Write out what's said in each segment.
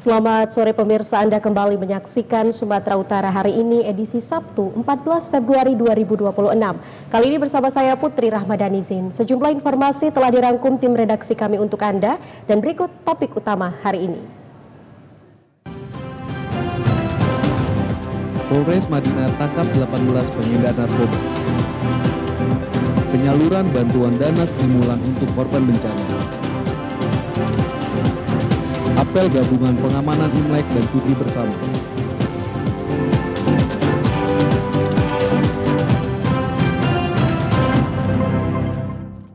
Selamat sore pemirsa, Anda kembali menyaksikan Sumatera Utara hari ini edisi Sabtu 14 Februari 2026. Kali ini bersama saya Putri Rahmadanizin. Sejumlah informasi telah dirangkum tim redaksi kami untuk Anda dan berikut topik utama hari ini. Polres Madinah tangkap 18 pengedar narkoba. Penyaluran bantuan dana stimulan untuk korban bencana. Apel gabungan pengamanan Imlek dan cuti bersama.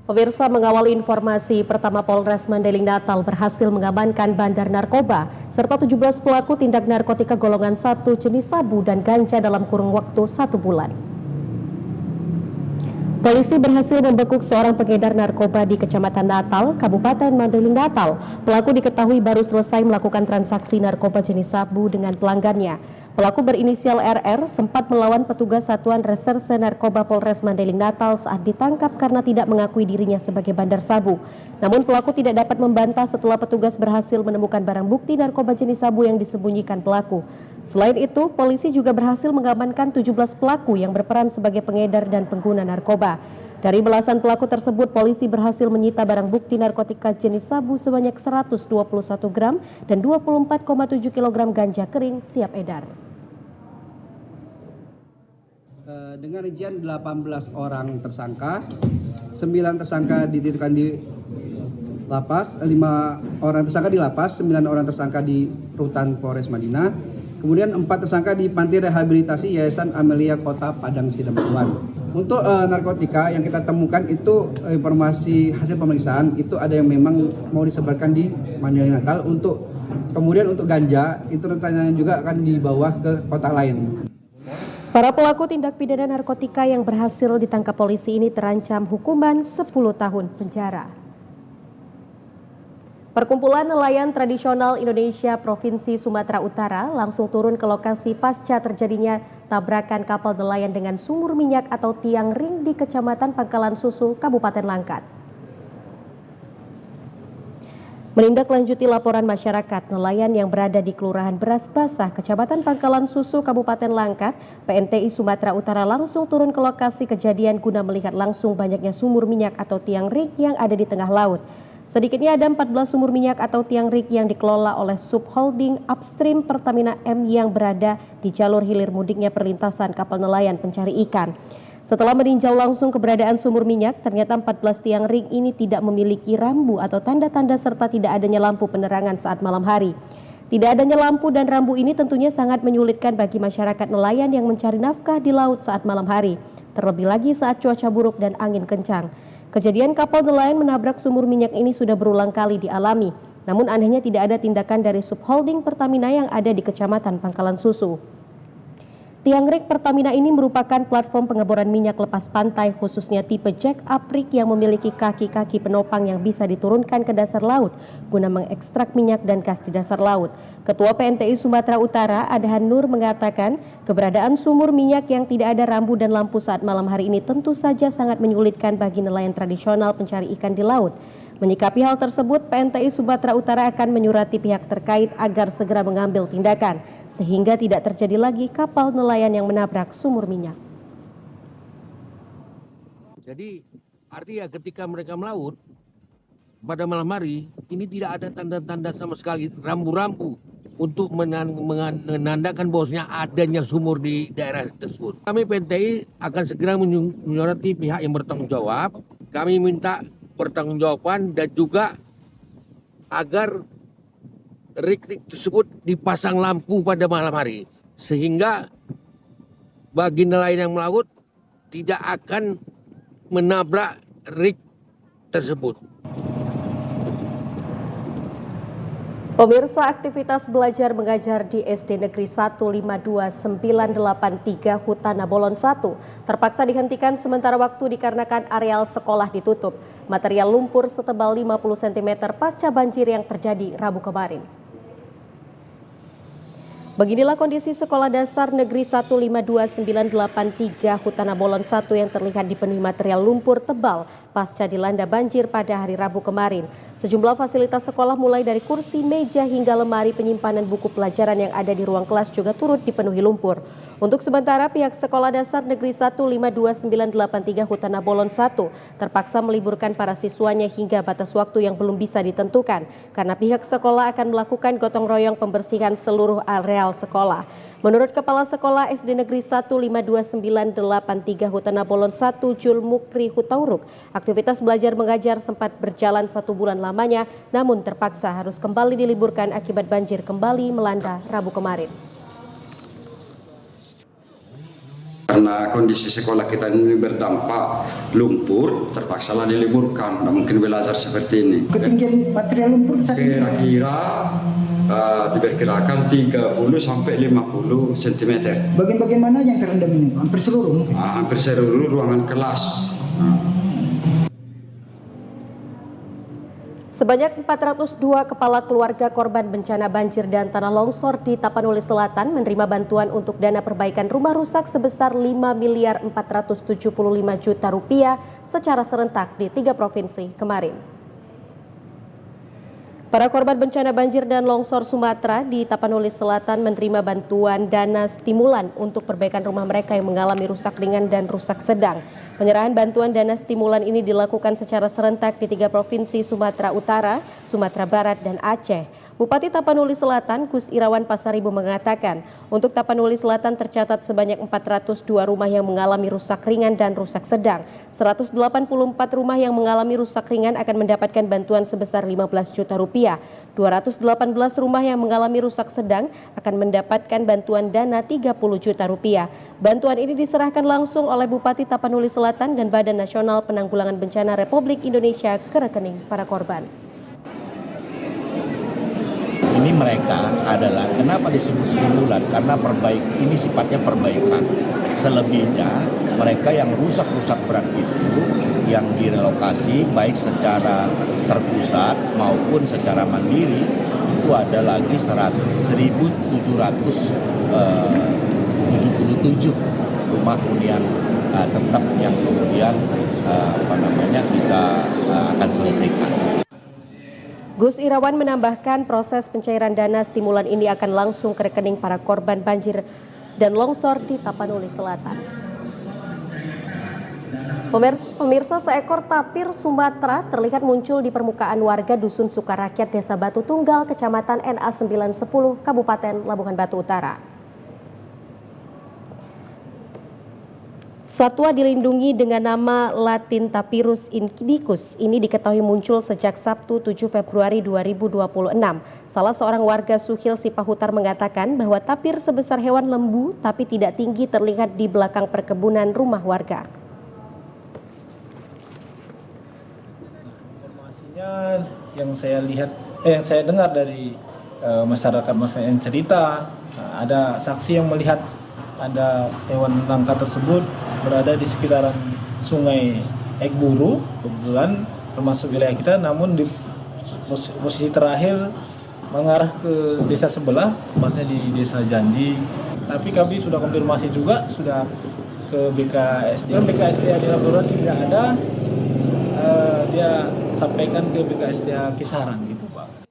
Pemirsa, mengawali informasi pertama, Polres Mandailing Natal berhasil mengamankan bandar narkoba serta 17 pelaku tindak narkotika golongan 1 jenis sabu dan ganja dalam kurun waktu 1 bulan. Polisi berhasil membekuk seorang pengedar narkoba di Kecamatan Natal, Kabupaten Mandailing Natal. Pelaku diketahui baru selesai melakukan transaksi narkoba jenis sabu dengan pelanggannya. Pelaku berinisial RR sempat melawan petugas Satuan Reserse Narkoba Polres Mandailing Natal saat ditangkap karena tidak mengakui dirinya sebagai bandar sabu. Namun pelaku tidak dapat membantah setelah petugas berhasil menemukan barang bukti narkoba jenis sabu yang disembunyikan pelaku. Selain itu, polisi juga berhasil mengamankan 17 pelaku yang berperan sebagai pengedar dan pengguna narkoba. Dari belasan pelaku tersebut, polisi berhasil menyita barang bukti narkotika jenis sabu sebanyak 121 gram dan 24,7 kg ganja kering siap edar. Dengan rincian 18 orang tersangka, 9 tersangka dititipkan di lapas, 5 orang tersangka di lapas, 9 orang tersangka di rutan Polres Madinah, kemudian 4 tersangka di Panti Rehabilitasi Yayasan Amelia Kota Padang Sidempuan. Untuk narkotika yang kita temukan itu informasi hasil pemeriksaan itu ada yang memang mau disebarkan di Mandailing Natal, kemudian untuk ganja itu rencananya juga akan dibawa ke kota lain. Para pelaku tindak pidana narkotika yang berhasil ditangkap polisi ini terancam hukuman 10 tahun penjara. Perkumpulan Nelayan Tradisional Indonesia Provinsi Sumatera Utara langsung turun ke lokasi pasca terjadinya tabrakan kapal nelayan dengan sumur minyak atau tiang ring di Kecamatan Pangkalan Susu, Kabupaten Langkat. Menindaklanjuti laporan masyarakat, nelayan yang berada di Kelurahan Beras Basah, Kecamatan Pangkalan Susu, Kabupaten Langkat, PNTI Sumatera Utara langsung turun ke lokasi kejadian guna melihat langsung banyaknya sumur minyak atau tiang rig yang ada di tengah laut. Sedikitnya ada 14 sumur minyak atau tiang rig yang dikelola oleh Subholding Upstream Pertamina M yang berada di jalur hilir mudiknya perlintasan kapal nelayan pencari ikan. Setelah meninjau langsung keberadaan sumur minyak, ternyata 14 tiang ring ini tidak memiliki rambu atau tanda-tanda serta tidak adanya lampu penerangan saat malam hari. Tidak adanya lampu dan rambu ini tentunya sangat menyulitkan bagi masyarakat nelayan yang mencari nafkah di laut saat malam hari, terlebih lagi saat cuaca buruk dan angin kencang. Kejadian kapal nelayan menabrak sumur minyak ini sudah berulang kali dialami, namun anehnya tidak ada tindakan dari Subholding Pertamina yang ada di Kecamatan Pangkalan Susu. Tiang rig Pertamina ini merupakan platform pengeboran minyak lepas pantai khususnya tipe jack up rig yang memiliki kaki-kaki penopang yang bisa diturunkan ke dasar laut guna mengekstrak minyak dan gas di dasar laut. Ketua PNTI Sumatera Utara Adhan Nur mengatakan keberadaan sumur minyak yang tidak ada rambu dan lampu saat malam hari ini tentu saja sangat menyulitkan bagi nelayan tradisional pencari ikan di laut. Menyikapi hal tersebut, PNTI Sumatera Utara akan menyurati pihak terkait agar segera mengambil tindakan, sehingga tidak terjadi lagi kapal nelayan yang menabrak sumur minyak. Jadi artinya ketika mereka melaut pada malam hari, ini tidak ada tanda-tanda sama sekali rambu-rambu untuk menandakan bahwasanya adanya sumur di daerah tersebut. Kami PNTI akan segera menyurati pihak yang bertanggung jawab kami minta pertanggungjawaban dan juga agar rig tersebut dipasang lampu pada malam hari sehingga bagi nelayan yang melaut tidak akan menabrak rig tersebut. Pemirsa, aktivitas belajar mengajar di SD Negeri 152983 Hutana Bolon 1 terpaksa dihentikan sementara waktu dikarenakan areal sekolah ditutup. Material lumpur setebal 50 cm pasca banjir yang terjadi Rabu kemarin. Beginilah kondisi Sekolah Dasar Negeri 152983 Hutana Bolon 1 yang terlihat dipenuhi material lumpur tebal pasca dilanda banjir pada hari Rabu kemarin. Sejumlah fasilitas sekolah mulai dari kursi, meja hingga lemari penyimpanan buku pelajaran yang ada di ruang kelas juga turut dipenuhi lumpur. Untuk sementara pihak Sekolah Dasar Negeri 152983 Hutana Bolon 1 terpaksa meliburkan para siswanya hingga batas waktu yang belum bisa ditentukan karena pihak sekolah akan melakukan gotong royong pembersihan seluruh areal sekolah. Menurut Kepala Sekolah SD Negeri 152983 Hutana Bolon 1 Jul Mukri Hutauruk, aktivitas belajar mengajar sempat berjalan 1 bulan lamanya namun terpaksa harus kembali diliburkan akibat banjir kembali melanda Rabu kemarin. Karena kondisi sekolah kita ini berdampak lumpur, terpaksalah diliburkan. Tidak mungkin belajar seperti ini. Ketinggian material lumpur kira-kira diperkirakan 30 sampai 50 cm. Bagian-bagian mana yang terendam ini? Hampir seluruh mungkin? Hampir seluruh ruangan kelas. Sebanyak 402 kepala keluarga korban bencana banjir dan tanah longsor di Tapanuli Selatan menerima bantuan untuk dana perbaikan rumah rusak sebesar 5.475 juta rupiah secara serentak di 3 provinsi kemarin. Para korban bencana banjir dan longsor Sumatera di Tapanuli Selatan menerima bantuan dana stimulan untuk perbaikan rumah mereka yang mengalami rusak ringan dan rusak sedang. Penyerahan bantuan dana stimulan ini dilakukan secara serentak di 3 provinsi Sumatera Utara, Sumatera Barat, dan Aceh. Bupati Tapanuli Selatan, Gus Irawan Pasaribu mengatakan, untuk Tapanuli Selatan tercatat sebanyak 402 rumah yang mengalami rusak ringan dan rusak sedang. 184 rumah yang mengalami rusak ringan akan mendapatkan bantuan sebesar 15 juta rupiah. 218 rumah yang mengalami rusak sedang akan mendapatkan bantuan dana 30 juta rupiah. Bantuan ini diserahkan langsung oleh Bupati Tapanuli Selatan dan Badan Nasional Penanggulangan Bencana Republik Indonesia ke rekening para korban. Ini mereka adalah kenapa disebut stimulan, karena ini sifatnya perbaikan. Selebihnya mereka yang rusak-rusak berat itu yang direlokasi baik secara terpusat maupun secara mandiri itu ada lagi 1.777 rumah hunian tetap yang kemudian kita akan selesaikan. Gus Irawan menambahkan proses pencairan dana stimulan ini akan langsung ke rekening para korban banjir dan longsor di Tapanuli Selatan. Pemirsa, seekor tapir Sumatera terlihat muncul di permukaan warga Dusun Sukarakyat, Desa Batu Tunggal, Kecamatan NA 910, Kabupaten Labuhan Batu Utara. Satwa dilindungi dengan nama Latin Tapirus indicus ini diketahui muncul sejak Sabtu 7 Februari 2026. Salah seorang warga Suhil Sipahutar mengatakan bahwa tapir sebesar hewan lembu tapi tidak tinggi terlihat di belakang perkebunan rumah warga. Informasinya yang saya lihat, yang saya dengar dari masyarakat yang cerita, ada saksi yang melihat ada hewan langka tersebut berada di sekitaran sungai Ekburu, kebetulan termasuk wilayah kita, namun di posisi terakhir mengarah ke desa sebelah, tepatnya di Desa Janji. Tapi kami sudah konfirmasi juga, sudah ke BKSDA. BKSDA di laporan tidak ada, dia sampaikan ke BKSDA Kisaran gitu Pak.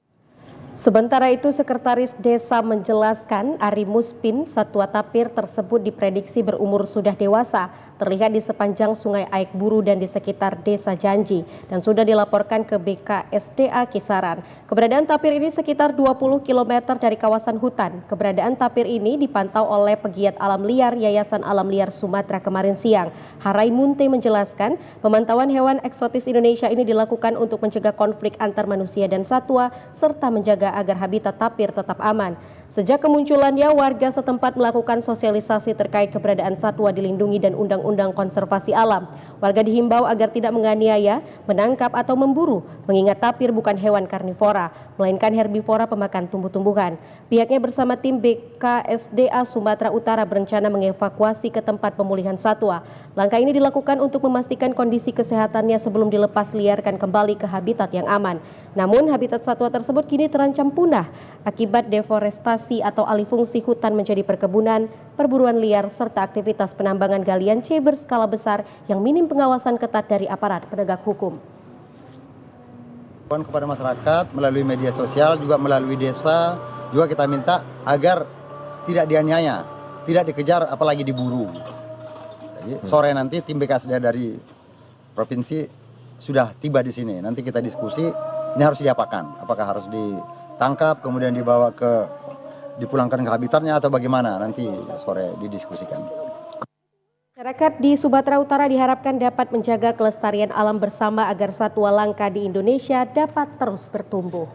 Sementara itu, Sekretaris Desa menjelaskan Ari Muspin, satwa tapir tersebut diprediksi berumur sudah dewasa, terlihat di sepanjang Sungai Aik Buru dan di sekitar Desa Janji, dan sudah dilaporkan ke BKSDA Kisaran. Keberadaan tapir ini sekitar 20 km dari kawasan hutan. Keberadaan tapir ini dipantau oleh pegiat alam liar Yayasan Alam Liar Sumatera kemarin siang. Harai Munte menjelaskan, pemantauan hewan eksotis Indonesia ini dilakukan untuk mencegah konflik antar manusia dan satwa, serta menjaga agar habitat tapir tetap aman. Sejak kemunculannya, warga setempat melakukan sosialisasi terkait keberadaan satwa dilindungi dan Undang-Undang Konservasi Alam. Warga dihimbau agar tidak menganiaya, menangkap atau memburu, mengingat tapir bukan hewan karnivora, melainkan herbivora pemakan tumbuh-tumbuhan. Pihaknya bersama tim BKSDA Sumatera Utara berencana mengevakuasi ke tempat pemulihan satwa. Langkah ini dilakukan untuk memastikan kondisi kesehatannya sebelum dilepas liarkan kembali ke habitat yang aman. Namun, habitat satwa tersebut kini terancam punah akibat deforestasi atau alih fungsi hutan menjadi perkebunan, perburuan liar, serta aktivitas penambangan galian C berskala besar yang minim pengawasan ketat dari aparat penegak hukum. Kepada masyarakat melalui media sosial, juga melalui desa, juga kita minta agar tidak dianiaya, tidak dikejar, apalagi diburu. Jadi, sore nanti tim BKSDA dari provinsi sudah tiba di sini. Nanti kita diskusi, ini harus diapakan? Apakah harus ditangkap, kemudian dipulangkan ke habitatnya atau bagaimana? Nanti sore didiskusikan. Masyarakat di Sumatera Utara diharapkan dapat menjaga kelestarian alam bersama agar satwa langka di Indonesia dapat terus bertumbuh.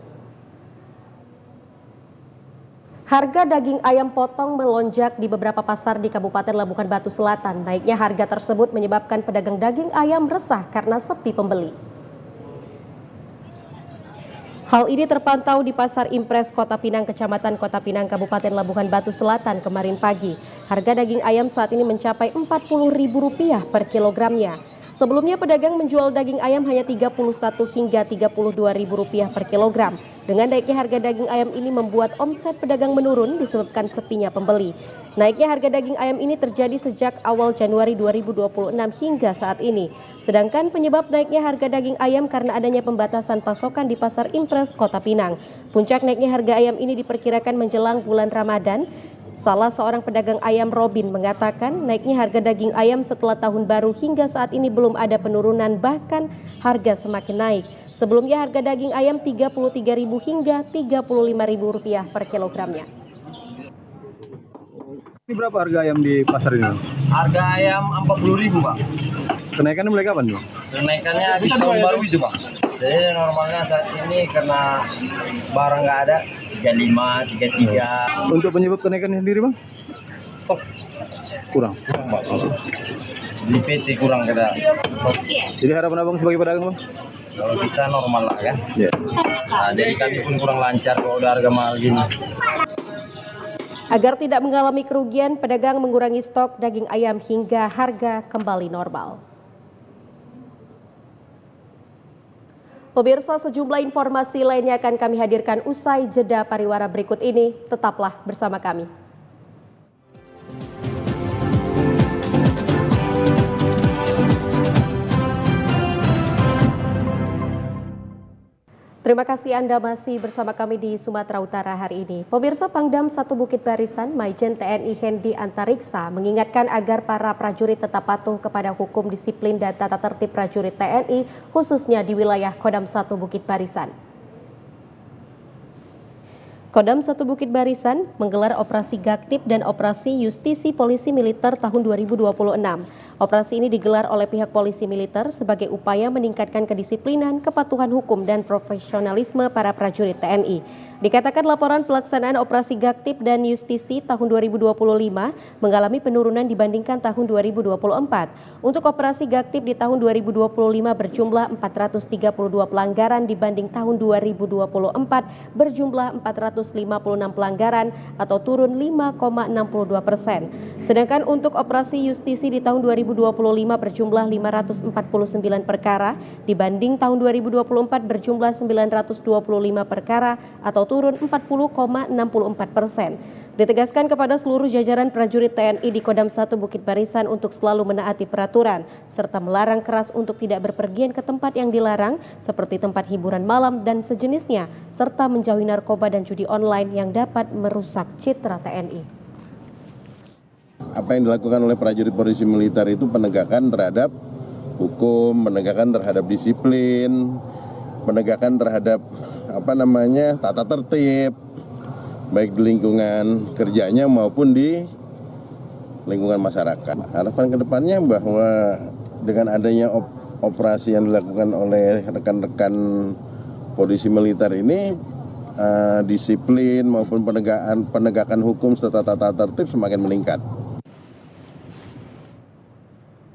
Harga daging ayam potong melonjak di beberapa pasar di Kabupaten Labuhan Batu Selatan. Naiknya harga tersebut menyebabkan pedagang daging ayam resah karena sepi pembeli. Hal ini terpantau di Pasar Impres Kota Pinang, Kecamatan Kota Pinang, Kabupaten Labuhan Batu Selatan kemarin pagi. Harga daging ayam saat ini mencapai Rp40.000 per kilogramnya. Sebelumnya pedagang menjual daging ayam hanya Rp31 hingga Rp32.000 per kilogram. Dengan naiknya harga daging ayam ini membuat omset pedagang menurun disebabkan sepinya pembeli. Naiknya harga daging ayam ini terjadi sejak awal Januari 2026 hingga saat ini. Sedangkan penyebab naiknya harga daging ayam karena adanya pembatasan pasokan di Pasar Impres Kota Pinang. Puncak naiknya harga ayam ini diperkirakan menjelang bulan Ramadan. Salah seorang pedagang ayam, Robin, mengatakan naiknya harga daging ayam setelah tahun baru hingga saat ini belum ada penurunan, bahkan harga semakin naik. Sebelumnya harga daging ayam Rp33.000 hingga Rp35.000 per kilogramnya. Ini berapa harga ayam di pasar ini? Harga ayam Rp40.000, Pak. Kenaikannya mulai kapan, Bang? Kenaikannya habis tahun baru itu, Bang. Jadi normalnya saat ini karena barang nggak ada, 35, 33. Untuk penyebab kenaikannya sendiri, Bang? Stok Kurang, Bang. Di PT kurang kita. Jadi harapan Abang sebagai pedagang, Bang? Kalau bisa normal lah kan. Ya. Nah, jadi kami pun kurang lancar kalau udah harga mahal gini. Agar tidak mengalami kerugian, pedagang mengurangi stok daging ayam hingga harga kembali normal. Pemirsa, sejumlah informasi lainnya akan kami hadirkan usai jeda pariwara berikut ini. Tetaplah bersama kami. Terima kasih Anda masih bersama kami di Sumatera Utara hari ini. Pemirsa, Pangdam 1 Bukit Barisan, Maijen TNI Hendi Antariksa mengingatkan agar para prajurit tetap patuh kepada hukum disiplin dan tata tertib prajurit TNI, khususnya di wilayah Kodam 1 Bukit Barisan. Kodam 1 Bukit Barisan menggelar operasi Gaktip dan operasi Justisi Polisi Militer tahun 2026. Operasi ini digelar oleh pihak polisi militer sebagai upaya meningkatkan kedisiplinan, kepatuhan hukum, dan profesionalisme para prajurit TNI. Dikatakan laporan pelaksanaan operasi Gaktip dan Justisi tahun 2025 mengalami penurunan dibandingkan tahun 2024. Untuk operasi Gaktip di tahun 2025 berjumlah 432 pelanggaran dibanding tahun 2024 berjumlah 456 pelanggaran atau turun 5,62%. Sedangkan untuk operasi justisi di tahun 2025 berjumlah 549 perkara dibanding tahun 2024 berjumlah 925 perkara atau turun 40,64%. Ditegaskan kepada seluruh jajaran prajurit TNI di Kodam 1 Bukit Barisan untuk selalu menaati peraturan, serta melarang keras untuk tidak berpergian ke tempat yang dilarang, seperti tempat hiburan malam dan sejenisnya, serta menjauhi narkoba dan judi online yang dapat merusak citra TNI. Apa yang dilakukan oleh prajurit polisi militer itu penegakan terhadap hukum, penegakan terhadap disiplin, penegakan terhadap tata tertib, baik di lingkungan kerjanya maupun di lingkungan masyarakat. Harapan kedepannya bahwa dengan adanya operasi yang dilakukan oleh rekan-rekan polisi militer ini, disiplin maupun penegakan hukum serta tata tertib semakin meningkat.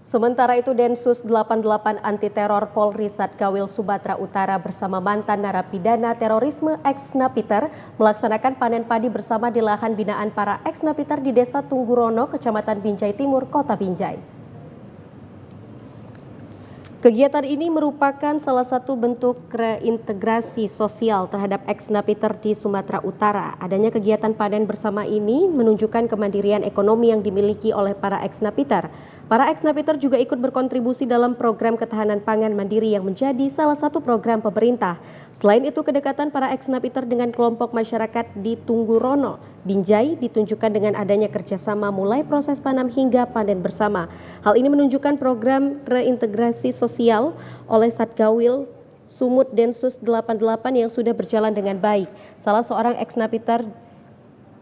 Sementara itu, Densus 88 Anti Teror Polri Satgawil Sumatera Utara bersama mantan narapidana terorisme ex-Napiter melaksanakan panen padi bersama di lahan binaan para ex-Napiter di Desa Tunggurono, Kecamatan Binjai Timur, Kota Binjai. Kegiatan ini merupakan salah satu bentuk reintegrasi sosial terhadap ex-Napiter di Sumatera Utara. Adanya kegiatan panen bersama ini menunjukkan kemandirian ekonomi yang dimiliki oleh para ex-Napiter. Para ex-Napiter juga ikut berkontribusi dalam program ketahanan pangan mandiri yang menjadi salah satu program pemerintah. Selain itu, kedekatan para ex-Napiter dengan kelompok masyarakat di Tunggurono, Binjai ditunjukkan dengan adanya kerjasama mulai proses tanam hingga panen bersama. Hal ini menunjukkan program reintegrasi sosial oleh Satgawil Sumut Densus 88 yang sudah berjalan dengan baik. Salah seorang ex-Napiter,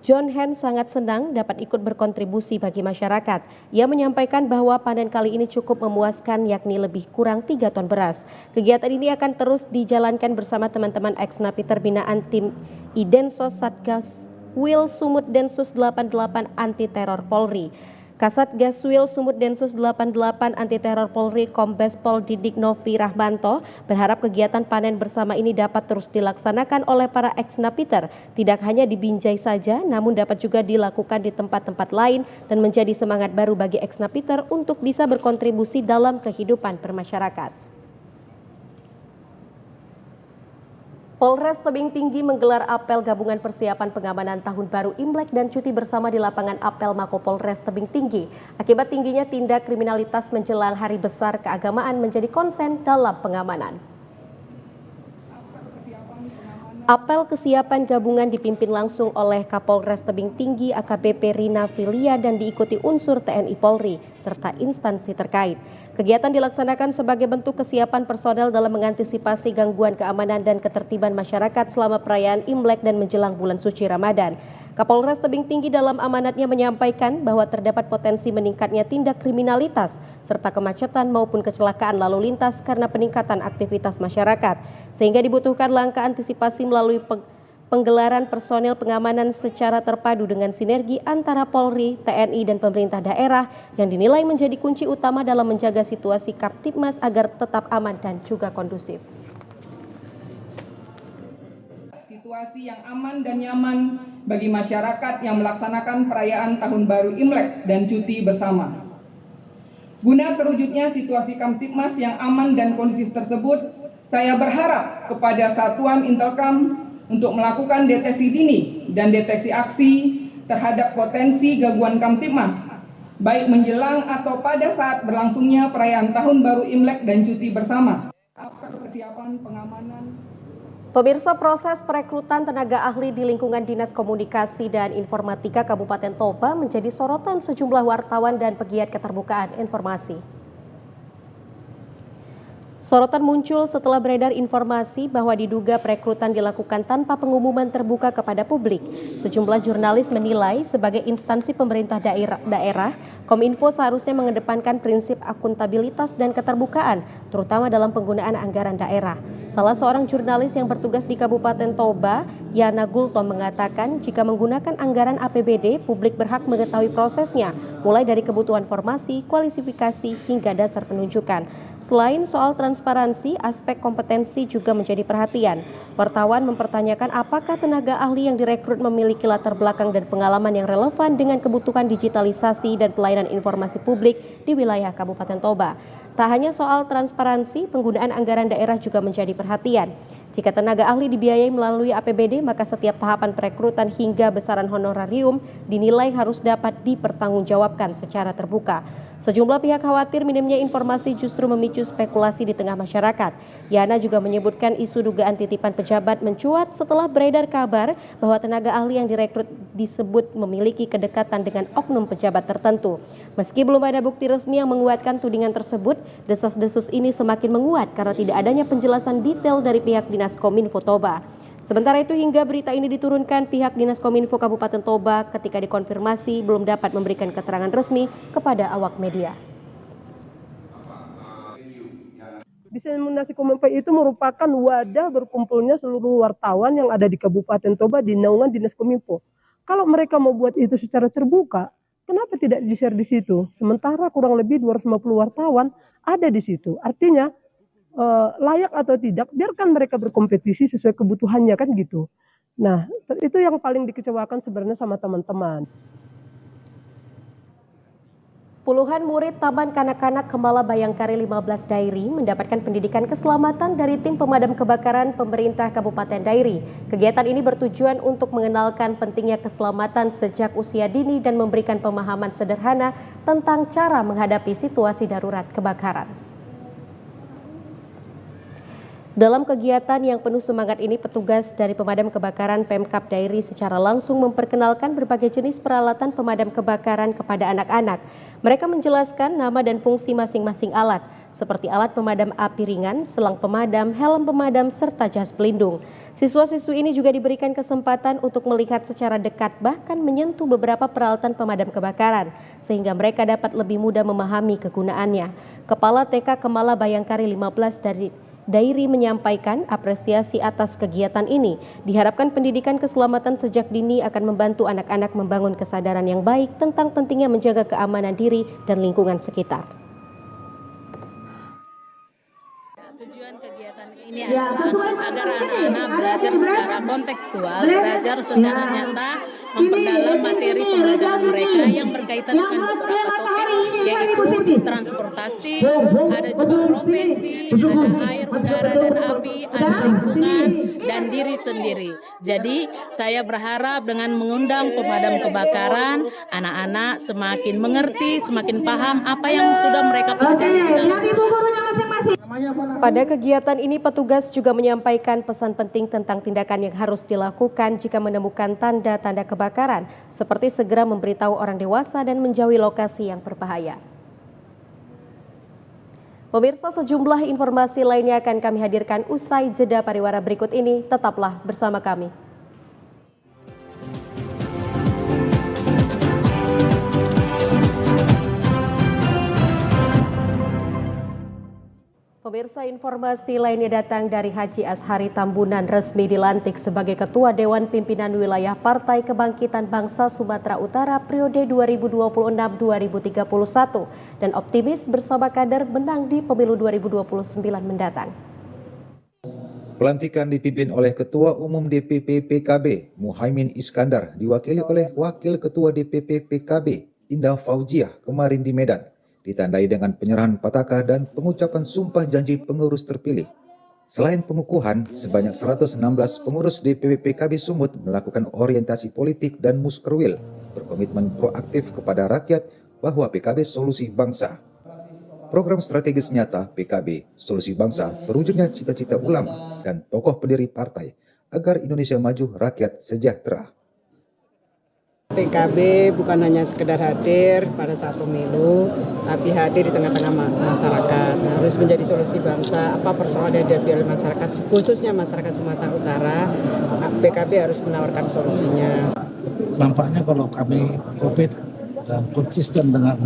John Hen, sangat senang dapat ikut berkontribusi bagi masyarakat. Ia menyampaikan bahwa panen kali ini cukup memuaskan, yakni lebih kurang 3 ton beras. Kegiatan ini akan terus dijalankan bersama teman-teman ex-Napiter binaan tim Idensos Satgaswil Sumut Densus 88 Anti Teror Polri. Kasatgaswil Sumut Densus 88 Anti Teror Polri Kombes Pol Didik Novi Rahmanto berharap kegiatan panen bersama ini dapat terus dilaksanakan oleh para ex-Napiter, tidak hanya di Binjai saja, namun dapat juga dilakukan di tempat-tempat lain dan menjadi semangat baru bagi ex-Napiter untuk bisa berkontribusi dalam kehidupan bermasyarakat. Polres Tebing Tinggi menggelar apel gabungan persiapan pengamanan Tahun Baru Imlek dan cuti bersama di lapangan apel Mako Polres Tebing Tinggi. Akibat tingginya tindak kriminalitas menjelang hari besar keagamaan menjadi konsen dalam pengamanan. Apel kesiapan gabungan dipimpin langsung oleh Kapolres Tebing Tinggi AKBP Rina Frilia dan diikuti unsur TNI Polri serta instansi terkait. Kegiatan dilaksanakan sebagai bentuk kesiapan personel dalam mengantisipasi gangguan keamanan dan ketertiban masyarakat selama perayaan Imlek dan menjelang bulan suci Ramadan. Kapolres Tebing Tinggi dalam amanatnya menyampaikan bahwa terdapat potensi meningkatnya tindak kriminalitas serta kemacetan maupun kecelakaan lalu lintas karena peningkatan aktivitas masyarakat, sehingga dibutuhkan langkah antisipasi melalui penggelaran personel pengamanan secara terpadu dengan sinergi antara Polri, TNI, dan pemerintah daerah yang dinilai menjadi kunci utama dalam menjaga situasi Kamtibmas agar tetap aman dan juga kondusif. Situasi yang aman dan nyaman bagi masyarakat yang melaksanakan perayaan Tahun Baru Imlek dan cuti bersama. Guna terwujudnya situasi Kamtibmas yang aman dan kondusif tersebut, saya berharap kepada Satuan Intelkam untuk melakukan deteksi dini dan deteksi aksi terhadap potensi gangguan Kamtibmas, baik menjelang atau pada saat berlangsungnya perayaan Tahun Baru Imlek dan cuti bersama. Kesiapan pengamanan. Pemirsa, proses perekrutan tenaga ahli di lingkungan Dinas Komunikasi dan Informatika Kabupaten Toba menjadi sorotan sejumlah wartawan dan pegiat keterbukaan informasi. Sorotan muncul setelah beredar informasi bahwa diduga perekrutan dilakukan tanpa pengumuman terbuka kepada publik. Sejumlah jurnalis menilai sebagai instansi pemerintah daerah, Kominfo seharusnya mengedepankan prinsip akuntabilitas dan keterbukaan, terutama dalam penggunaan anggaran daerah. Salah seorang jurnalis yang bertugas di Kabupaten Toba, Yana Gultom, mengatakan jika menggunakan anggaran APBD, publik berhak mengetahui prosesnya, mulai dari kebutuhan formasi, kualifikasi, hingga dasar penunjukan. Selain soal transparansi, aspek kompetensi juga menjadi perhatian. Wartawan mempertanyakan apakah tenaga ahli yang direkrut memiliki latar belakang dan pengalaman yang relevan dengan kebutuhan digitalisasi dan pelayanan informasi publik di wilayah Kabupaten Toba. Tak hanya soal transparansi, penggunaan anggaran daerah juga menjadi perhatian. Jika tenaga ahli dibiayai melalui APBD, maka setiap tahapan perekrutan hingga besaran honorarium dinilai harus dapat dipertanggungjawabkan secara terbuka. Sejumlah pihak khawatir minimnya informasi justru memicu spekulasi di tengah masyarakat. Yana juga menyebutkan isu dugaan titipan pejabat mencuat setelah beredar kabar bahwa tenaga ahli yang direkrut disebut memiliki kedekatan dengan oknum pejabat tertentu. Meski belum ada bukti resmi yang menguatkan tudingan tersebut, desas-desus ini semakin menguat karena tidak adanya penjelasan detail dari pihak Dinas Kominfo Toba. Sementara itu hingga berita ini diturunkan, pihak Dinas Kominfo Kabupaten Toba ketika dikonfirmasi belum dapat memberikan keterangan resmi kepada awak media. Diseminasi Kominfo itu merupakan wadah berkumpulnya seluruh wartawan yang ada di Kabupaten Toba di naungan Dinas Kominfo. Kalau mereka mau buat itu secara terbuka, kenapa tidak di-share di situ? Sementara kurang lebih 250 wartawan ada di situ. Artinya layak atau tidak, biarkan mereka berkompetisi sesuai kebutuhannya kan gitu. Nah, itu yang paling dikecewakan sebenarnya sama teman-teman. Puluhan murid Taman Kanak-Kanak Kemala Bayangkari 15 Dairi mendapatkan pendidikan keselamatan dari tim pemadam kebakaran pemerintah Kabupaten Dairi. Kegiatan ini bertujuan untuk mengenalkan pentingnya keselamatan sejak usia dini dan memberikan pemahaman sederhana tentang cara menghadapi situasi darurat kebakaran. Dalam kegiatan yang penuh semangat ini, petugas dari pemadam kebakaran Pemkab Dairi secara langsung memperkenalkan berbagai jenis peralatan pemadam kebakaran kepada anak-anak. Mereka menjelaskan nama dan fungsi masing-masing alat, seperti alat pemadam api ringan, selang pemadam, helm pemadam, serta jas pelindung. Siswa-siswi ini juga diberikan kesempatan untuk melihat secara dekat bahkan menyentuh beberapa peralatan pemadam kebakaran, sehingga mereka dapat lebih mudah memahami kegunaannya. Kepala TK Kemala Bayangkari 15 Dairi menyampaikan apresiasi atas kegiatan ini. Diharapkan pendidikan keselamatan sejak dini akan membantu anak-anak membangun kesadaran yang baik tentang pentingnya menjaga keamanan diri dan lingkungan sekitar. Tujuan kegiatan ini adalah agar anak-anak belajar secara kontekstual, belajar secara nyata, memperdalam materi pembelajaran mereka yang berkaitan dengan beberapa topik, yaitu transportasi, ada juga profesi, ada air, udara, dan api, ada lingkungan, dan diri sendiri. Jadi saya berharap dengan mengundang pemadam kebakaran, anak-anak semakin mengerti, semakin paham apa yang sudah mereka pelajari di dalam. Pada kegiatan ini petugas juga menyampaikan pesan penting tentang tindakan yang harus dilakukan jika menemukan tanda-tanda kebakaran, seperti segera memberitahu orang dewasa dan menjauhi lokasi yang berbahaya. Pemirsa, sejumlah informasi lainnya akan kami hadirkan usai jeda pariwara berikut ini. Tetaplah bersama kami. Pemirsa, informasi lainnya datang dari Haji Ashari Tambunan resmi dilantik sebagai Ketua Dewan Pimpinan Wilayah Partai Kebangkitan Bangsa Sumatera Utara periode 2026-2031 dan optimis bersama kader menang di pemilu 2029 mendatang. Pelantikan dipimpin oleh Ketua Umum DPP PKB Muhaimin Iskandar diwakili oleh Wakil Ketua DPP PKB Indah Fauziah kemarin di Medan. Ditandai dengan penyerahan pataka dan pengucapan sumpah janji pengurus terpilih. Selain pengukuhan, sebanyak 116 pengurus DPP PKB Sumut melakukan orientasi politik dan muskerwil, berkomitmen proaktif kepada rakyat bahwa PKB solusi bangsa. Program strategis nyata PKB solusi bangsa terwujudnya cita-cita ulama dan tokoh pendiri partai agar Indonesia maju, rakyat sejahtera. PKB bukan hanya sekedar hadir pada saat pemilu, tapi hadir di tengah-tengah masyarakat. Nah, harus menjadi solusi bangsa. Apa persoalan yang dihadapi oleh masyarakat, khususnya masyarakat Sumatera Utara, PKB harus menawarkan solusinya. Nampaknya kalau kami COVID dan konsisten dengan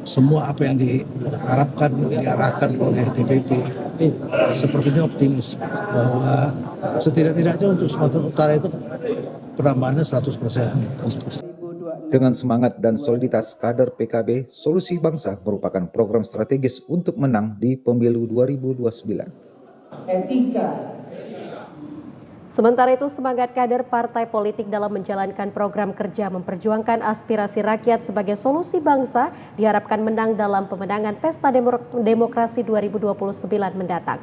semua apa yang diharapkan, diarahkan oleh DPP, sepertinya optimis bahwa setidak-tidaknya untuk Sumatera Utara itu penambahannya 100%. Dengan semangat dan soliditas kader PKB, Solusi Bangsa merupakan program strategis untuk menang di pemilu 2029. Sementara itu, semangat kader partai politik dalam menjalankan program kerja memperjuangkan aspirasi rakyat sebagai solusi bangsa diharapkan menang dalam pemenangan Pesta Demokrasi 2029 mendatang.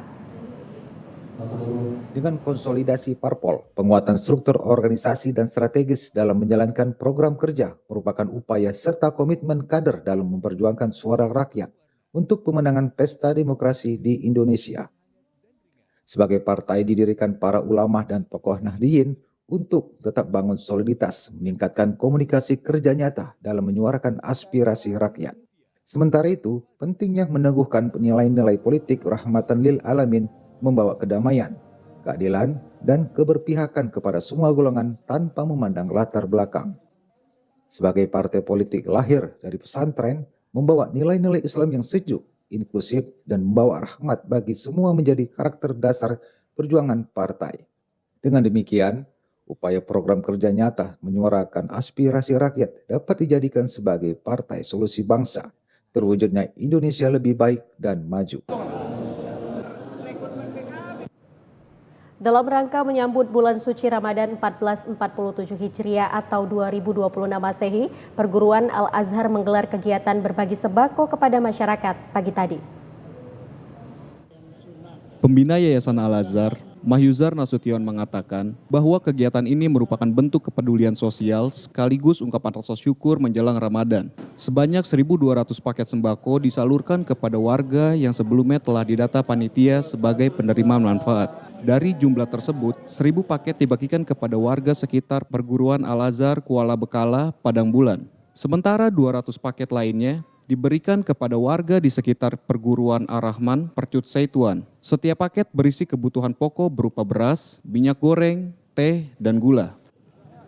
Dengan konsolidasi parpol, penguatan struktur organisasi dan strategis dalam menjalankan program kerja merupakan upaya serta komitmen kader dalam memperjuangkan suara rakyat untuk pemenangan pesta demokrasi di Indonesia. Sebagai partai didirikan para ulama dan tokoh Nahdliyin untuk tetap bangun soliditas, meningkatkan komunikasi kerja nyata dalam menyuarakan aspirasi rakyat. Sementara itu, pentingnya meneguhkan nilai-nilai politik rahmatan lil alamin membawa kedamaian, keadilan, dan keberpihakan kepada semua golongan tanpa memandang latar belakang. Sebagai partai politik lahir dari pesantren, membawa nilai-nilai Islam yang sejuk, inklusif, dan membawa rahmat bagi semua menjadi karakter dasar perjuangan partai. Dengan demikian, upaya program kerja nyata menyuarakan aspirasi rakyat dapat dijadikan sebagai partai solusi bangsa, terwujudnya Indonesia lebih baik dan maju. Dalam rangka menyambut bulan suci Ramadan 1447 Hijriah atau 2026 Masehi, Perguruan Al-Azhar menggelar kegiatan berbagi sembako kepada masyarakat pagi tadi. Pembina Yayasan Al-Azhar, Mahyuzar Nasution mengatakan bahwa kegiatan ini merupakan bentuk kepedulian sosial sekaligus ungkapan rasa syukur menjelang Ramadan. Sebanyak 1.200 paket sembako disalurkan kepada warga yang sebelumnya telah didata panitia sebagai penerima manfaat. Dari jumlah tersebut, 1.000 paket dibagikan kepada warga sekitar Perguruan Al-Azhar Kuala Bekala, Padang Bulan. Sementara 200 paket lainnya diberikan kepada warga di sekitar Perguruan Ar-Rahman, Percut Seituan. Setiap paket berisi kebutuhan pokok berupa beras, minyak goreng, teh, dan gula.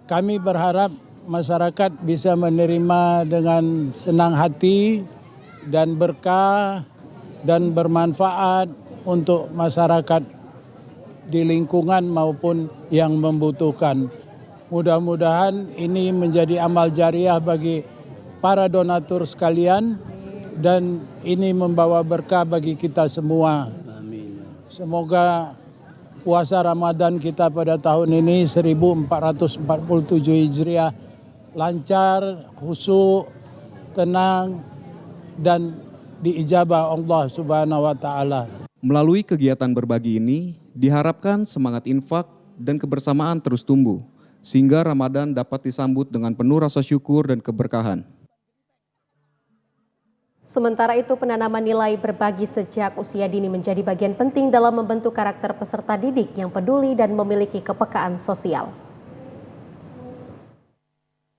Kami berharap masyarakat bisa menerima dengan senang hati dan berkah dan bermanfaat untuk masyarakat di lingkungan maupun yang membutuhkan. Mudah-mudahan ini menjadi amal jariah bagi para donatur sekalian dan ini membawa berkah bagi kita semua. Semoga puasa Ramadan kita pada tahun ini 1447 Hijriah lancar, khusyuk, tenang, dan diijabah Allah Subhanahu wa Ta'ala. Melalui kegiatan berbagi ini, diharapkan semangat infak dan kebersamaan terus tumbuh, sehingga Ramadan dapat disambut dengan penuh rasa syukur dan keberkahan. Sementara itu, penanaman nilai berbagi sejak usia dini menjadi bagian penting dalam membentuk karakter peserta didik yang peduli dan memiliki kepekaan sosial.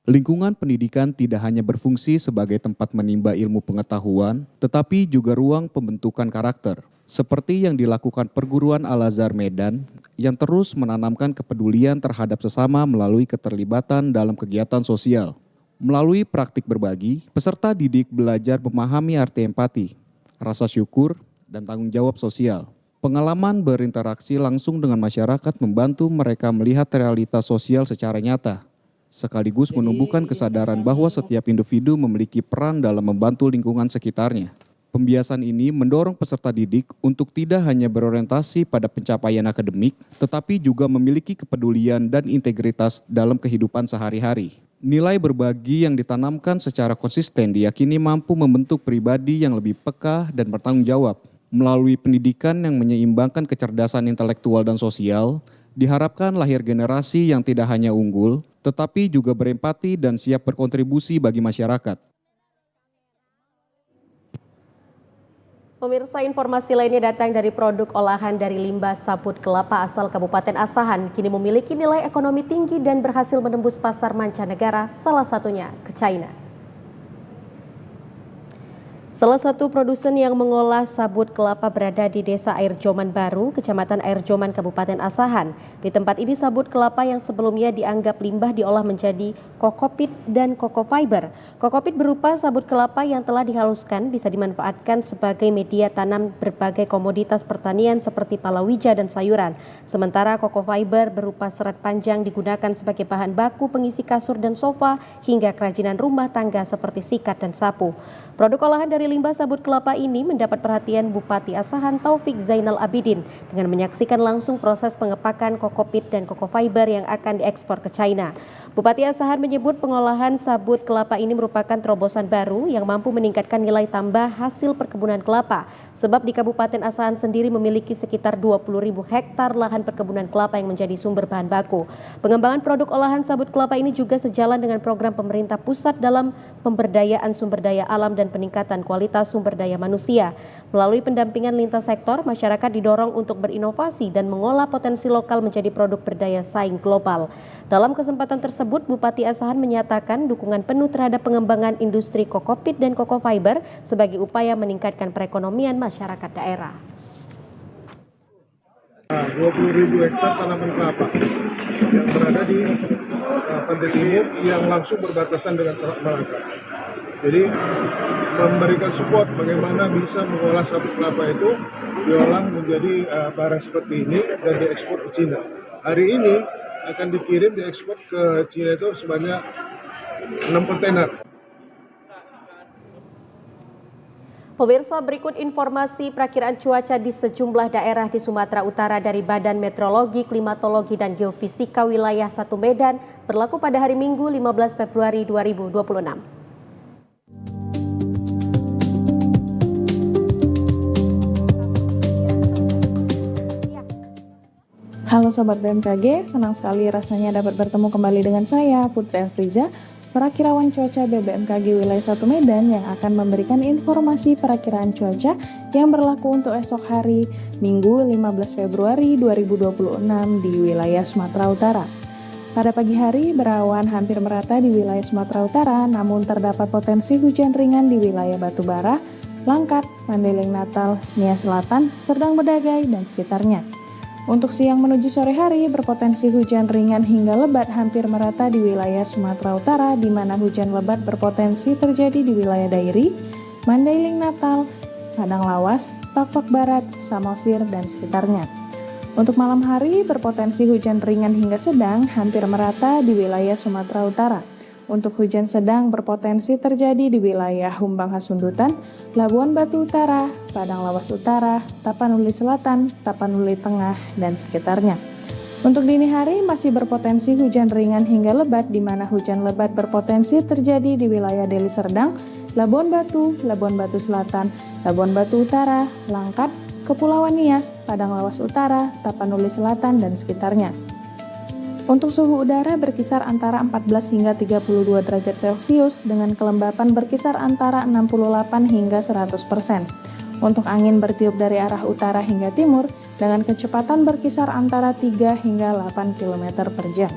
Lingkungan pendidikan tidak hanya berfungsi sebagai tempat menimba ilmu pengetahuan, tetapi juga ruang pembentukan karakter. Seperti yang dilakukan Perguruan Al-Azhar Medan yang terus menanamkan kepedulian terhadap sesama melalui keterlibatan dalam kegiatan sosial. Melalui praktik berbagi, peserta didik belajar memahami arti empati, rasa syukur, dan tanggung jawab sosial. Pengalaman berinteraksi langsung dengan masyarakat membantu mereka melihat realitas sosial secara nyata, sekaligus menumbuhkan kesadaran bahwa setiap individu memiliki peran dalam membantu lingkungan sekitarnya. Pembiasan ini mendorong peserta didik untuk tidak hanya berorientasi pada pencapaian akademik, tetapi juga memiliki kepedulian dan integritas dalam kehidupan sehari-hari. Nilai berbagi yang ditanamkan secara konsisten diyakini mampu membentuk pribadi yang lebih peka dan bertanggung jawab. Melalui pendidikan yang menyeimbangkan kecerdasan intelektual dan sosial, diharapkan lahir generasi yang tidak hanya unggul, tetapi juga berempati dan siap berkontribusi bagi masyarakat. Pemirsa, informasi lainnya datang dari produk olahan dari limbah sabut kelapa asal Kabupaten Asahan kini memiliki nilai ekonomi tinggi dan berhasil menembus pasar mancanegara, salah satunya ke China. Salah satu produsen yang mengolah sabut kelapa berada di Desa Air Joman Baru, Kecamatan Air Joman, Kabupaten Asahan. Di tempat ini sabut kelapa yang sebelumnya dianggap limbah diolah menjadi kokopit dan kokofiber. Kokopit berupa sabut kelapa yang telah dihaluskan bisa dimanfaatkan sebagai media tanam berbagai komoditas pertanian seperti palawija dan sayuran. Sementara kokofiber berupa serat panjang digunakan sebagai bahan baku pengisi kasur dan sofa hingga kerajinan rumah tangga seperti sikat dan sapu. Produk olahan dari limbah sabut kelapa ini mendapat perhatian Bupati Asahan Taufik Zainal Abidin dengan menyaksikan langsung proses pengepakan kokopit dan koko fiber yang akan diekspor ke China. Bupati Asahan menyebut pengolahan sabut kelapa ini merupakan terobosan baru yang mampu meningkatkan nilai tambah hasil perkebunan kelapa. Sebab di Kabupaten Asahan sendiri memiliki sekitar 20.000 hektar lahan perkebunan kelapa yang menjadi sumber bahan baku. Pengembangan produk olahan sabut kelapa ini juga sejalan dengan program pemerintah pusat dalam pemberdayaan sumber daya alam dan peningkatan kualitas sumber daya manusia. Melalui pendampingan lintas sektor, masyarakat didorong untuk berinovasi dan mengolah potensi lokal menjadi produk berdaya saing global. Dalam kesempatan tersebut, Bupati Asahan menyatakan dukungan penuh terhadap pengembangan industri kokopit dan koko fiber sebagai upaya meningkatkan perekonomian masyarakat daerah. 20.000 hektar tanaman kelapa yang berada di Pantai Timur yang langsung berbatasan dengan Selat Malaka. Jadi memberikan support bagaimana bisa mengolah sabut kelapa itu diolah menjadi barang seperti ini dan diekspor ke Cina. Hari ini akan dikirim diekspor ke Cina itu sebanyak 6 kontainer. Pemirsa, berikut informasi perakiraan cuaca di sejumlah daerah di Sumatera Utara dari Badan Meteorologi, Klimatologi, dan Geofisika Wilayah 1 Medan berlaku pada hari Minggu 15 Februari 2026. Halo Sobat BMKG, senang sekali rasanya dapat bertemu kembali dengan saya, Putri Afriza, perakirawan cuaca BMKG Wilayah 1 Medan yang akan memberikan informasi perakiraan cuaca yang berlaku untuk esok hari Minggu 15 Februari 2026 di wilayah Sumatera Utara. Pada pagi hari berawan hampir merata di wilayah Sumatera Utara, namun terdapat potensi hujan ringan di wilayah Batubara, Langkat, Mandailing Natal, Nia Selatan, Serdang Bedagai, dan sekitarnya. Untuk siang menuju sore hari, berpotensi hujan ringan hingga lebat hampir merata di wilayah Sumatera Utara, di mana hujan lebat berpotensi terjadi di wilayah Dairi, Mandailing Natal, Padang Lawas, Pakpak Barat, Samosir, dan sekitarnya. Untuk malam hari, berpotensi hujan ringan hingga sedang hampir merata di wilayah Sumatera Utara. Untuk hujan sedang berpotensi terjadi di wilayah Humbang Hasundutan, Labuan Batu Utara, Padang Lawas Utara, Tapanuli Selatan, Tapanuli Tengah, dan sekitarnya. Untuk dini hari masih berpotensi hujan ringan hingga lebat, di mana hujan lebat berpotensi terjadi di wilayah Deli Serdang, Labuan Batu Selatan, Labuan Batu Utara, Langkat, Kepulauan Nias, Padang Lawas Utara, Tapanuli Selatan, dan sekitarnya. Untuk suhu udara berkisar antara 14 hingga 32 derajat Celcius dengan kelembapan berkisar antara 68 hingga 100%. Untuk angin bertiup dari arah utara hingga timur dengan kecepatan berkisar antara 3 hingga 8 km per jam.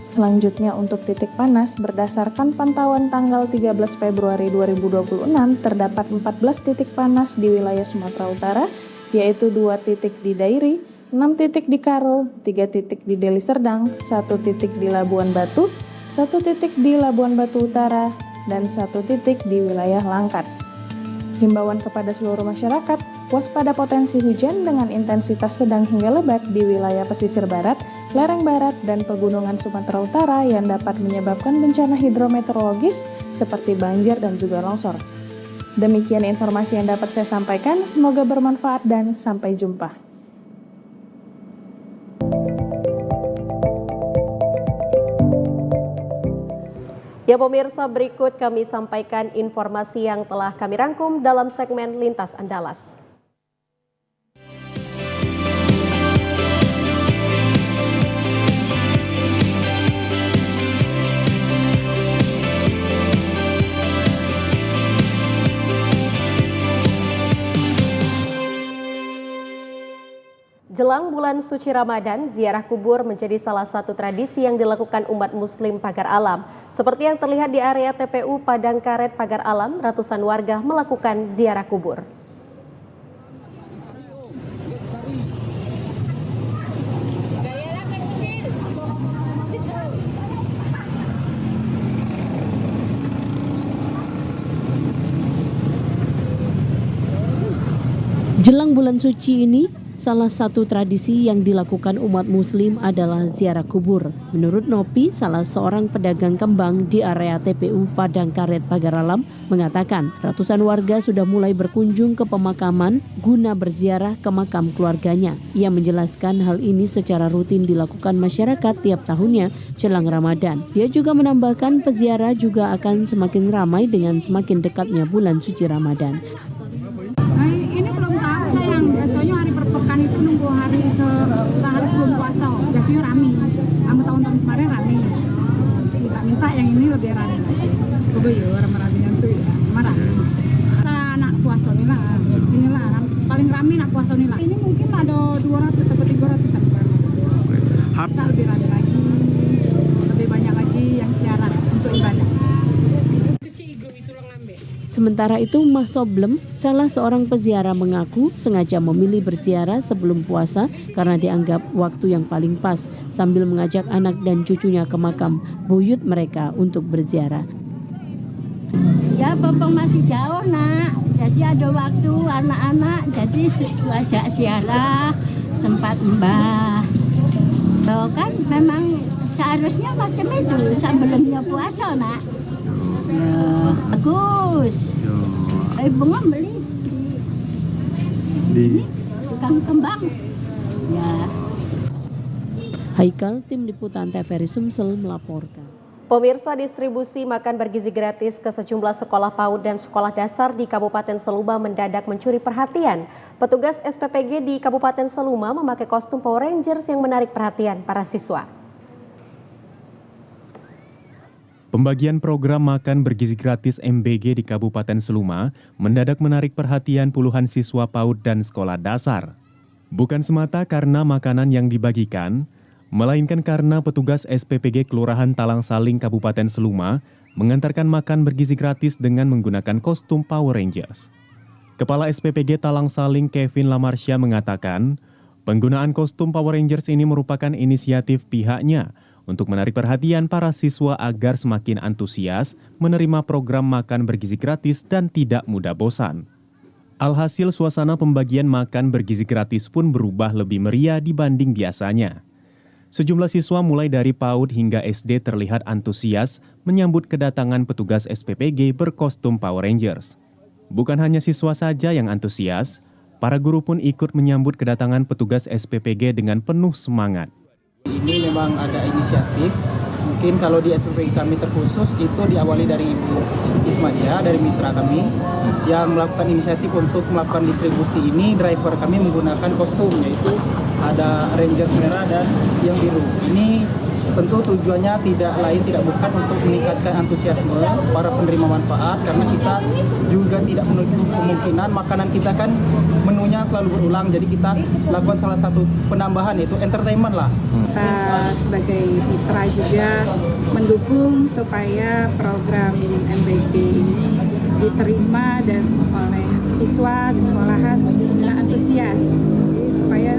Selanjutnya untuk titik panas berdasarkan pantauan tanggal 13 Februari 2026 terdapat 14 titik panas di wilayah Sumatera Utara, yaitu 2 titik di Dairi, 6 titik di Karo, 3 titik di Deli Serdang, 1 titik di Labuan Batu, 1 titik di Labuan Batu Utara, dan 1 titik di wilayah Langkat. Himbauan kepada seluruh masyarakat, waspada potensi hujan dengan intensitas sedang hingga lebat di wilayah pesisir barat, lereng barat, dan pegunungan Sumatera Utara yang dapat menyebabkan bencana hidrometeorologis seperti banjir dan juga longsor. Demikian informasi yang dapat saya sampaikan, semoga bermanfaat dan sampai jumpa. Ya pemirsa, berikut kami sampaikan informasi yang telah kami rangkum dalam segmen Lintas Andalas. Jelang bulan suci Ramadan, ziarah kubur menjadi salah satu tradisi yang dilakukan umat muslim Pagar Alam. Seperti yang terlihat di area TPU Padang Karet Pagar Alam, ratusan warga melakukan ziarah kubur. Jelang bulan suci ini, Salah satu tradisi yang dilakukan umat muslim adalah ziarah kubur. Menurut Nopi, salah seorang pedagang kembang di area TPU Padang Karet Pagaralam, mengatakan ratusan warga sudah mulai berkunjung ke pemakaman guna berziarah ke makam keluarganya. Ia menjelaskan hal ini secara rutin dilakukan masyarakat tiap tahunnya jelang Ramadan. Dia juga menambahkan peziarah juga akan semakin ramai dengan semakin dekatnya bulan suci Ramadan. Ini belum tahu sayang, biasanya hari perpekan itu nunggu hari sehari sebelum puasa, biasanya rame. Sama tahun-tahun kemarin rame. Minta yang ini lebih rame lagi. Coba ya rame-ramenya tuh ya, marah. Kita nak puasa nih lah, inilah paling rame nak puasa nih lah. Ini mungkin ada 200 sampai 300-an. Kita lebih rame lagi, lebih banyak lagi yang ziarah untuk ibadah. Sementara itu, Mah Soblem, salah seorang peziarah mengaku sengaja memilih berziarah sebelum puasa karena dianggap waktu yang paling pas sambil mengajak anak dan cucunya ke makam buyut mereka untuk berziarah. Ya, Pompong masih jauh nak, jadi ada waktu anak-anak, jadi ajak ziarah tempat mbah. Kan memang seharusnya macam itu sebelumnya puasa nak. Ya, bagus. Bunga beli di tukang kembang. Ya. Haikal, Tim Liputan TVRI Sumsel melaporkan. Pemirsa, distribusi makan bergizi gratis ke sejumlah sekolah PAUD dan sekolah dasar di Kabupaten Seluma mendadak mencuri perhatian. Petugas SPPG di Kabupaten Seluma memakai kostum Power Rangers yang menarik perhatian para siswa. Pembagian program makan bergizi gratis MBG di Kabupaten Seluma mendadak menarik perhatian puluhan siswa PAUD dan sekolah dasar. Bukan semata karena makanan yang dibagikan, melainkan karena petugas SPPG Kelurahan Talang Saling Kabupaten Seluma mengantarkan makan bergizi gratis dengan menggunakan kostum Power Rangers. Kepala SPPG Talang Saling Kevin Lamarsya mengatakan, penggunaan kostum Power Rangers ini merupakan inisiatif pihaknya untuk menarik perhatian para siswa agar semakin antusias menerima program makan bergizi gratis dan tidak mudah bosan. Alhasil suasana pembagian makan bergizi gratis pun berubah lebih meriah dibanding biasanya. Sejumlah siswa mulai dari PAUD hingga SD terlihat antusias menyambut kedatangan petugas SPPG berkostum Power Rangers. Bukan hanya siswa saja yang antusias, para guru pun ikut menyambut kedatangan petugas SPPG dengan penuh semangat. Ini memang ada inisiatif, mungkin kalau di SPPG kami terkhusus itu diawali dari Ibu Ismadia, dari mitra kami yang melakukan inisiatif untuk melakukan distribusi ini. Driver kami menggunakan kostum, yaitu ada Rangers merah dan yang biru. Ini tentu tujuannya tidak bukan untuk meningkatkan antusiasme para penerima manfaat, karena kita juga tidak menutup kemungkinan makanan kita kan menunya selalu berulang, jadi kita lakukan salah satu penambahan yaitu entertainment lah. Kita sebagai mitra juga mendukung supaya program MBG ini diterima dan oleh siswa di sekolahan dengan antusias, jadi supaya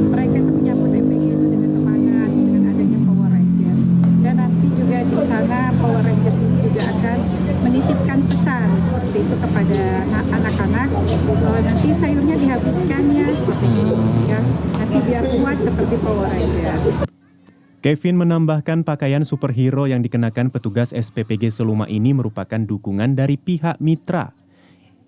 mereka itu menyambut MBG itu dengan semangat dengan adanya Power Rangers. Dan nanti juga di sana Power Rangers ini juga akan menitipkan pesan seperti itu kepada anak-anak, bahwa nanti sayurnya dihabiskan ya seperti itu ya, nanti biar kuat seperti Power Rangers. Kevin menambahkan pakaian superhero yang dikenakan petugas SPPG Seluma ini merupakan dukungan dari pihak mitra.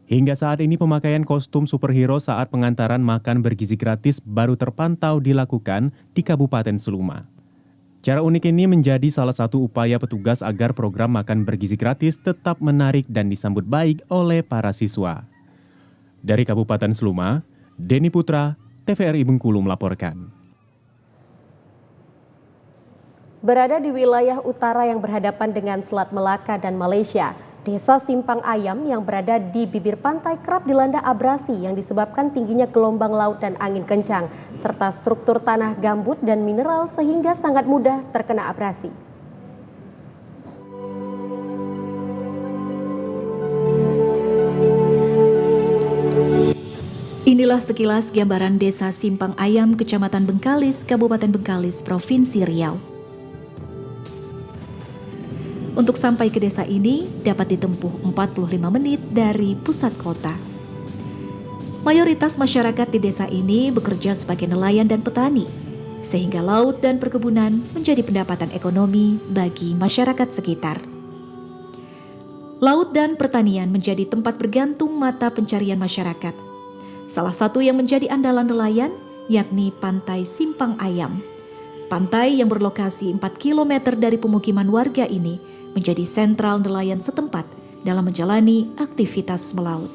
Hingga saat ini pemakaian kostum superhero saat pengantaran makan bergizi gratis baru terpantau dilakukan di Kabupaten Seluma. Cara unik ini menjadi salah satu upaya petugas agar program makan bergizi gratis tetap menarik dan disambut baik oleh para siswa. Dari Kabupaten Seluma, Denny Putra, TVRI Bengkulu melaporkan. Berada di wilayah utara yang berhadapan dengan Selat Melaka dan Malaysia, Desa Simpang Ayam yang berada di bibir pantai kerap dilanda abrasi yang disebabkan tingginya gelombang laut dan angin kencang, serta struktur tanah gambut dan mineral sehingga sangat mudah terkena abrasi. Inilah sekilas gambaran Desa Simpang Ayam, Kecamatan Bengkalis, Kabupaten Bengkalis, Provinsi Riau. Untuk sampai ke desa ini dapat ditempuh 45 menit dari pusat kota. Mayoritas masyarakat di desa ini bekerja sebagai nelayan dan petani, sehingga laut dan perkebunan menjadi pendapatan ekonomi bagi masyarakat sekitar. Laut dan pertanian menjadi tempat bergantung mata pencarian masyarakat. Salah satu yang menjadi andalan nelayan yakni Pantai Simpang Ayam. Pantai yang berlokasi 4 km dari pemukiman warga ini menjadi sentral nelayan setempat dalam menjalani aktivitas melaut.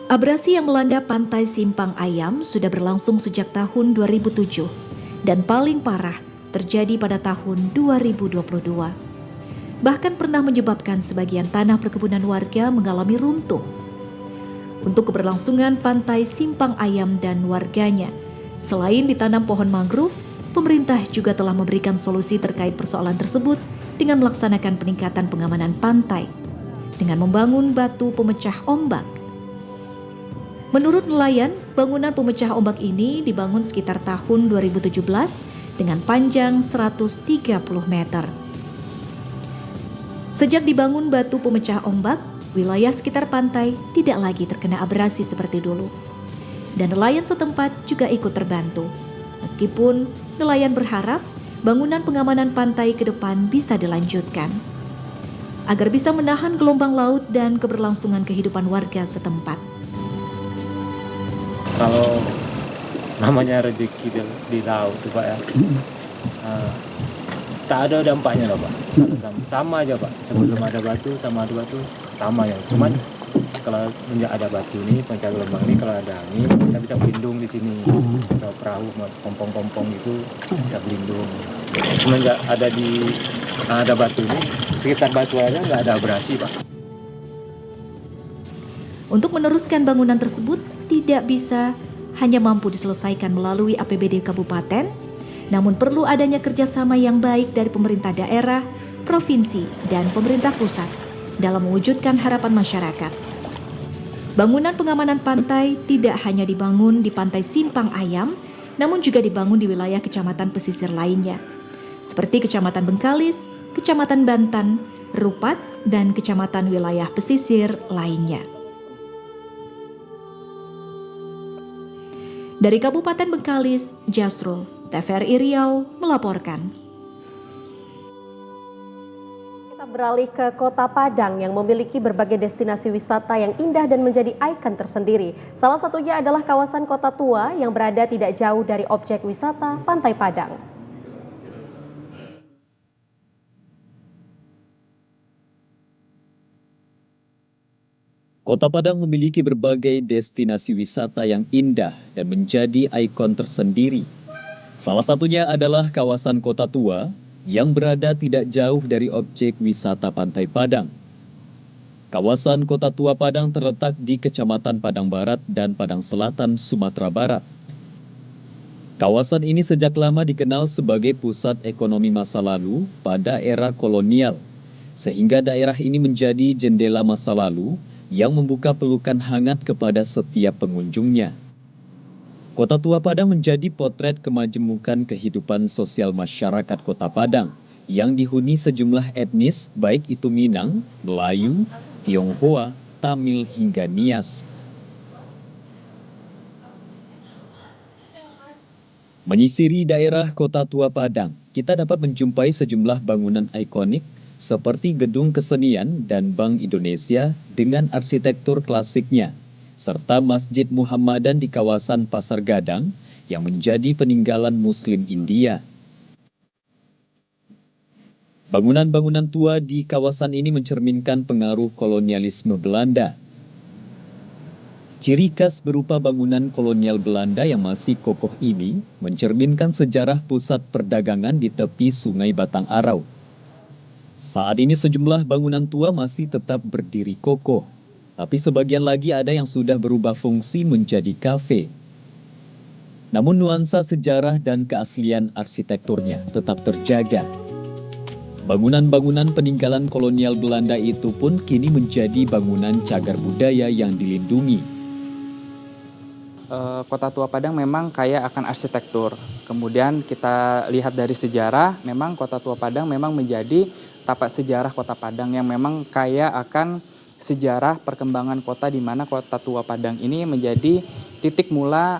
Abrasi yang melanda Pantai Simpang Ayam sudah berlangsung sejak tahun 2007 dan paling parah terjadi pada tahun 2022. Bahkan pernah menyebabkan sebagian tanah perkebunan warga mengalami runtuh. Untuk keberlangsungan Pantai Simpang Ayam dan warganya, selain ditanam pohon mangrove, pemerintah juga telah memberikan solusi terkait persoalan tersebut dengan melaksanakan peningkatan pengamanan pantai dengan membangun batu pemecah ombak. Menurut nelayan, bangunan pemecah ombak ini dibangun sekitar tahun 2017 dengan panjang 130 meter. Sejak dibangun batu pemecah ombak, wilayah sekitar pantai tidak lagi terkena abrasi seperti dulu. Dan nelayan setempat juga ikut terbantu. Meskipun nelayan berharap bangunan pengamanan pantai ke depan bisa dilanjutkan, agar bisa menahan gelombang laut dan keberlangsungan kehidupan warga setempat. Kalau namanya rezeki di laut tuh Pak ya, tak ada dampaknya lah Pak. Sama aja Pak, sebelum ada batu sama ada batu sama ya. Cuman kalau menjak ada batu nih, pencak gelombang ini, kalau ada angin kita bisa berlindung di sini. Kalau perahu kompong-kompong itu bisa berlindung. Semenjak ada batu ini, sekitar batu aja nggak ada abrasi Pak. Untuk meneruskan bangunan tersebut tidak bisa hanya mampu diselesaikan melalui APBD kabupaten, namun perlu adanya kerjasama yang baik dari pemerintah daerah, provinsi, dan pemerintah pusat dalam mewujudkan harapan masyarakat. Bangunan pengamanan pantai tidak hanya dibangun di Pantai Simpang Ayam, namun juga dibangun di wilayah kecamatan pesisir lainnya, seperti Kecamatan Bengkalis, Kecamatan Bantan, Rupat, dan kecamatan wilayah pesisir lainnya. Dari Kabupaten Bengkalis, Jasrul, TVRI Riau melaporkan. Kita beralih ke Kota Padang yang memiliki berbagai destinasi wisata yang indah dan menjadi ikon tersendiri. Salah satunya adalah kawasan Kota Tua yang berada tidak jauh dari objek wisata Pantai Padang. Kota Padang memiliki berbagai destinasi wisata yang indah dan menjadi ikon tersendiri. Salah satunya adalah kawasan Kota Tua yang berada tidak jauh dari objek wisata Pantai Padang. Kawasan Kota Tua Padang terletak di Kecamatan Padang Barat dan Padang Selatan, Sumatera Barat. Kawasan ini sejak lama dikenal sebagai pusat ekonomi masa lalu pada era kolonial, sehingga daerah ini menjadi jendela masa lalu yang membuka pelukan hangat kepada setiap pengunjungnya. Kota Tua Padang menjadi potret kemajemukan kehidupan sosial masyarakat Kota Padang yang dihuni sejumlah etnis baik itu Minang, Melayu, Tionghoa, Tamil hingga Nias. Menyisiri daerah Kota Tua Padang, kita dapat menjumpai sejumlah bangunan ikonik seperti Gedung Kesenian dan Bank Indonesia dengan arsitektur klasiknya, serta Masjid Muhammadan di kawasan Pasar Gadang yang menjadi peninggalan Muslim India. Bangunan-bangunan tua di kawasan ini mencerminkan pengaruh kolonialisme Belanda. Ciri khas berupa bangunan kolonial Belanda yang masih kokoh ini mencerminkan sejarah pusat perdagangan di tepi Sungai Batang Arau. Saat ini sejumlah bangunan tua masih tetap berdiri kokoh, tapi sebagian lagi ada yang sudah berubah fungsi menjadi kafe. Namun nuansa sejarah dan keaslian arsitekturnya tetap terjaga. Bangunan-bangunan peninggalan kolonial Belanda itu pun kini menjadi bangunan cagar budaya yang dilindungi. Kota Tua Padang memang kaya akan arsitektur. Kemudian kita lihat dari sejarah, memang Kota Tua Padang memang menjadi tapak sejarah Kota Padang yang memang kaya akan sejarah perkembangan kota di mana Kota Tua Padang ini menjadi titik mula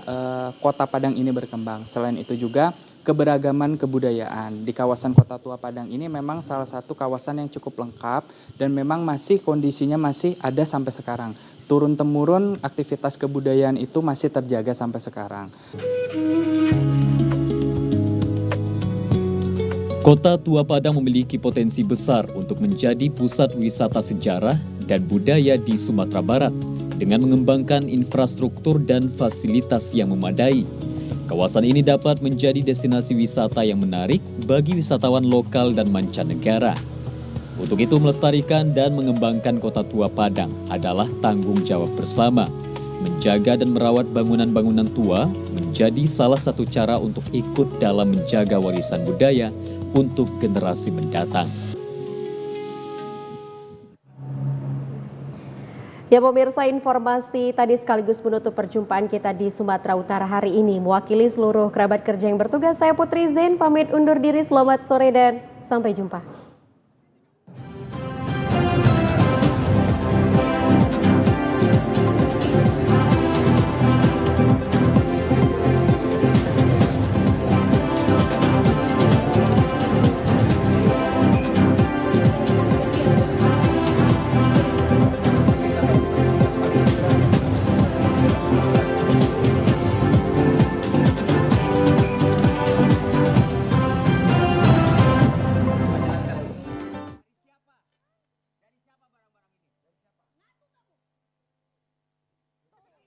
Kota Padang ini berkembang. Selain itu juga keberagaman kebudayaan. Di kawasan Kota Tua Padang ini memang salah satu kawasan yang cukup lengkap dan memang masih kondisinya masih ada sampai sekarang. Turun-temurun aktivitas kebudayaan itu masih terjaga sampai sekarang. Kota Tua Padang memiliki potensi besar untuk menjadi pusat wisata sejarah dan budaya di Sumatera Barat dengan mengembangkan infrastruktur dan fasilitas yang memadai. Kawasan ini dapat menjadi destinasi wisata yang menarik bagi wisatawan lokal dan mancanegara. Untuk itu, melestarikan dan mengembangkan Kota Tua Padang adalah tanggung jawab bersama. Menjaga dan merawat bangunan-bangunan tua menjadi salah satu cara untuk ikut dalam menjaga warisan budaya untuk generasi mendatang. Ya pemirsa, informasi tadi sekaligus menutup perjumpaan kita di Sumatera Utara hari ini. Mewakili seluruh kerabat kerja yang bertugas, saya Putri Zain pamit undur diri. Selamat sore dan sampai jumpa.